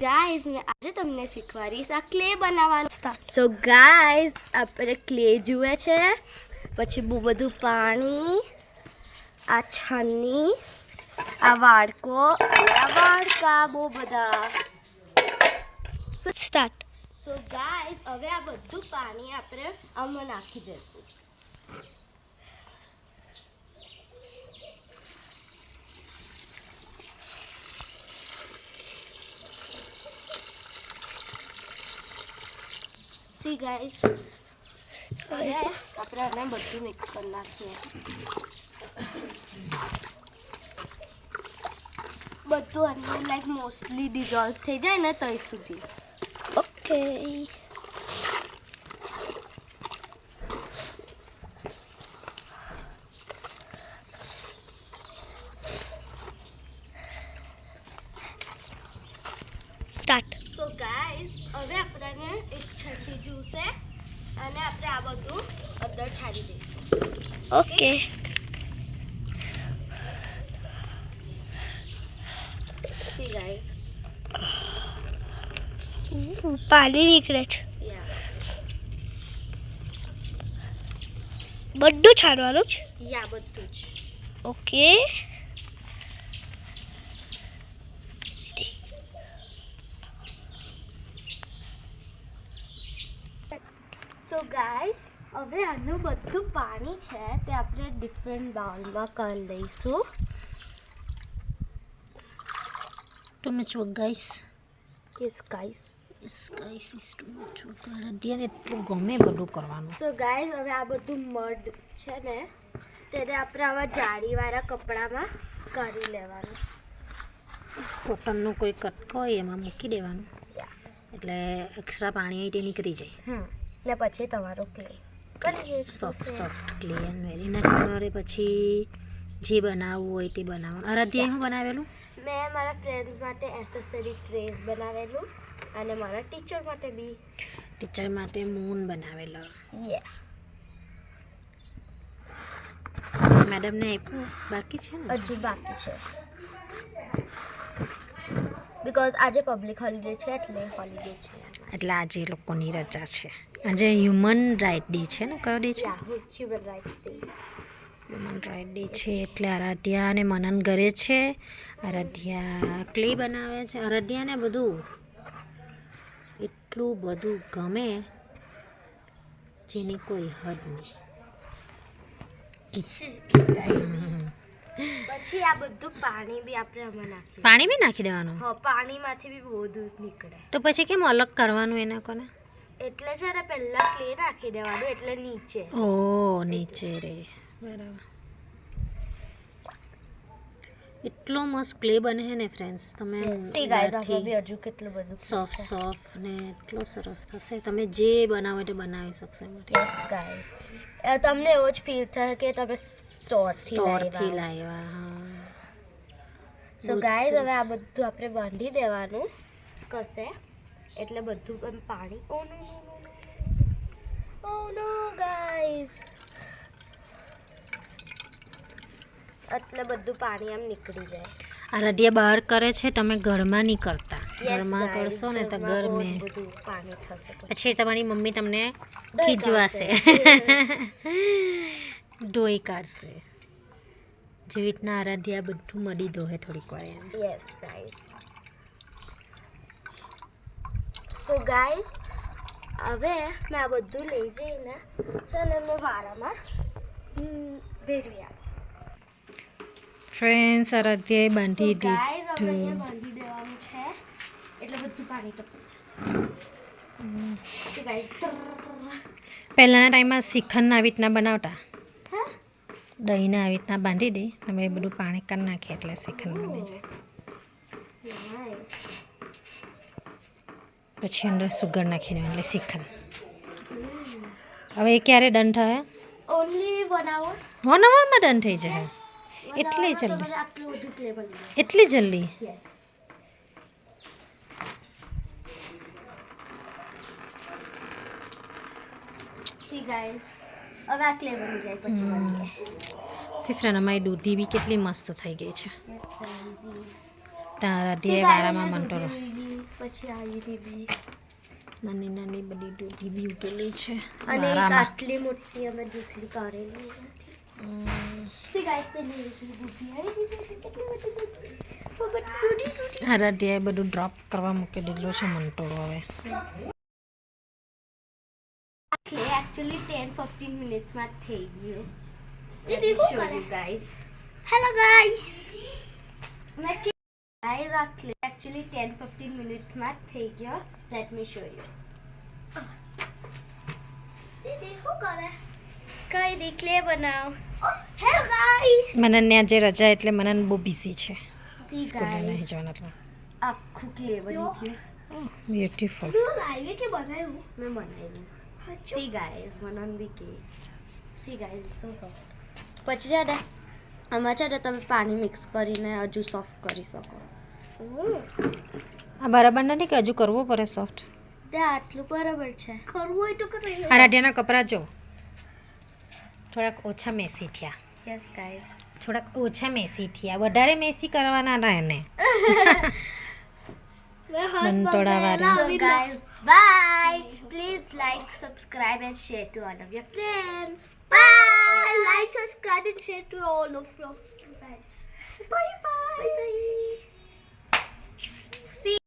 Guys મેં આજે તમને શીખવાડીશ આ ક્લે બનાવવાનું. સો ગાઈઝ આપણે ક્લે જુએ છે, પછી બહુ બધું પાણી, આ છન્ની, આ વાડકો, આ વાડકા, બહુ બધા. સ્ટાર્ટ. સો ગાઈઝ હવે આ બધું પાણી આપણે આમાં નાખી દઈશું. સી ગાઈઝ હવે આપણે આને બધું મિક્સ કરી નાખીએ. બધું અંદર લાઈક મોસ્ટલી ડિઝોલ્વ થઈ જાય ને ત્યાં સુધી. ઓકે. સ્ટાર્ટ. સો ગાઈઝ હવે આપણને એક છઠ્ઠી જ્યુસ છે અને આપણે આ બધું અંદર છાડી દઈશું. ઓકે. સી ગાઈઝ પાણી નીકળે છે. બધું છાડવાનું છે? યા બધું જ. ઓકે. સો ગાઈઝ હવે આનું બધું પાણી છે તે આપણે ડિફરન્ટ બાઉલમાં કરી લઈશું. Too much work, guys. Yes guys. Yes, guys, it's too much work. અડદિયાને એટલું ગમે બધું કરવાનું. સો ગાઈઝ હવે આ બધું મડ છે ને તેને આપણે આવા જાળીવાળા કપડામાં કરી લેવાનું. કોટનનો કોઈ કટકો હોય એમાં મૂકી દેવાનું એટલે એક્સ્ટ્રા પાણી હોય તે નીકળી જાય. ને પછી તમારો ક્લે કરી સોફ્ટ ક્લે એન્ડ વેરી નાખવાનું. પછી જે બનાવવું હોય તે બનાવવાનું. અડદિયા હું બનાવેલું? મેં મારા ફ્રેન્ડ્સ માટે એસેસરી ટ્રેસ બનાવેલું અને મારા ટીચર માટે બી. ટીચર માટે મૂન બનાવેલો. મેડમને આપ્યું બાકી છે ને? હજુ બાકી છે બિકોઝ આજે પબ્લિક હોલિડે છે એટલે હોલિડે છે. એટલે આજે એ લોકોની રજા છે. આજે હ્યુમન રાઇટ ડે છે ને? કયો ડે છે? Human rights day. Human right day છે એટલે આરાધ્યા અને મનન ઘરે છે. આરાધ્યા ક્લે બનાવે છે. આરાધ્યાને બધું એટલું બધું ગમે જેની કોઈ હદ નહીં. પછી આ બધું પાણી બી આપણે આમાં નાખી. પાણી બી નાખી દેવાનું? હા, પાણીમાંથી બી બહુ દૂધ નીકળે. તો પછી કેમ અલગ કરવાનું એના કોને? એટલે છે ને પહેલા ક્લે નાખી દેવાનું એટલે નીચે. ઓ નીચે રે. બરાબર. એટલો મસ્ત ક્લે બને છે ને ફ્રેન્ડ્સ. તમે સી ગાઈઝ આપણે બી હજુ કેટલું બધું સોફ્ટ ને એટલો સરસ થશે. તમે જે બનાવો તે બનાવી શકશો. યસ ગાઈઝ તમને એવો જ ફીલ થાય કે તમે સ્ટોરથી લાવ્યા. હા. સો ગાઈઝ હવે આ બધું આપણે બાંધી દેવાનું કશે એટલે બધું એમ પાણી. ઓ નો ગાઈઝ એટલે બધું પાણી આમ નીકળી જાય. આરાધ્યા બહાર કરે છે, તમે ઘરમાં નહીં કરતા. ઘરમાં કરશો ને તો ગરમે પાણી થશે પછી તમારી મમ્મી તમને ખીજવાશે, ધોઈ કાઢશે. જેવી રીતના આરાધ્યા બધું મળી ધોહે થોડીક વાર. Yes guys. સો ગાઈઝ હવે મેં આ બધું લઈ જઈને છે ને મેં વાળામાં ભેરવી આપું. ફ્રેન્ડ્સ આરાધ્યાએ બાંધી દીધું. બાંધી દેવાનું છે એટલે બધું પાણી ટપકી જશે. પહેલાંના ટાઈમમાં શ્રીખંડ આવી રીતના બનાવતા. દહીંને આવી રીતના બાંધી દે તમે બધું પાણી કરી નાખીએ એટલે શ્રીખંડ બની જાય. પછી અંદર સુગર નાખી દેવાનું એટલે શ્રીખંડ. હવે એ ક્યારે ડન થાય? Only 1 hour. 1 hourમાં ડન થઈ જાય. એટલી જલ્દી? એટલી જલ્દી? સી ગાઈઝ હવે આ ક્લે બની જાય પછી મળીએ. સિફરાન અમારી દૂધી બી કેટલી મસ્ત થઈ ગઈ છે. તારા ધ્યેય વાળામાં મંટોરો પછી આવી રીબી નાની નાની બધી દૂધી બી ઉગેલી છે અને એક મારામાં. આટલી મોટી અમે દૂધી કાઢેલી સી ગાઈસ પેલી દૂધી આવી છે કેટલી મોટી દૂધી આરાધ્યાએ બધું ડ્રોપ કરવા મૂકી દીધું છે મંટોળો હવે. ક્લે એકચ્યુઅલી 10-15 મિનિટ્સમાં થઈ ગયું. Let me show you guys. Hello guys. Guys, આ ક્લે એકચ્યુઅલી 10-15 મિનિટમાં થઈ ગયો. Let me show you. દીદી શું કરે? કઈ નહીં ક્લે બનાવ. Hello guys. મનનને આજે રજા એટલે મનન બહુ બિઝી છે. સી સ્કૂલે નહીં ગાઈસ. જવાના એટલે. આખું ક્લે બની ગયું. બ્યુટીફુલ. તું લાઈવ કે બનાવ્યું? મેં બનાવ્યું. સી ગાઈસ મનન બી કે સી ગાઈસ સો સોફ્ટ. પછી છે ને આમાં છે ને તમે પાણી મિક્સ કરીને હજુ સોફ્ટ કરી શકો. આ બરાબર નથી કે હજુ કરવો પડે સોફ્ટ? આટલું બરાબર છે. કરવું હોય તો કરી. આરાધ્યાના કપડાં જો થોડાક ઓછા મેસી થયા. Yes guys. થોડાક ઓછા મેસી થયા, વધારે મેસી કરવાના ના એને. મંટોળાવાળા. So guys, bye. Please like, subscribe and share to all of your friends. Bye. Like, subscribe and share to all of your friends. Bye bye. Bye bye.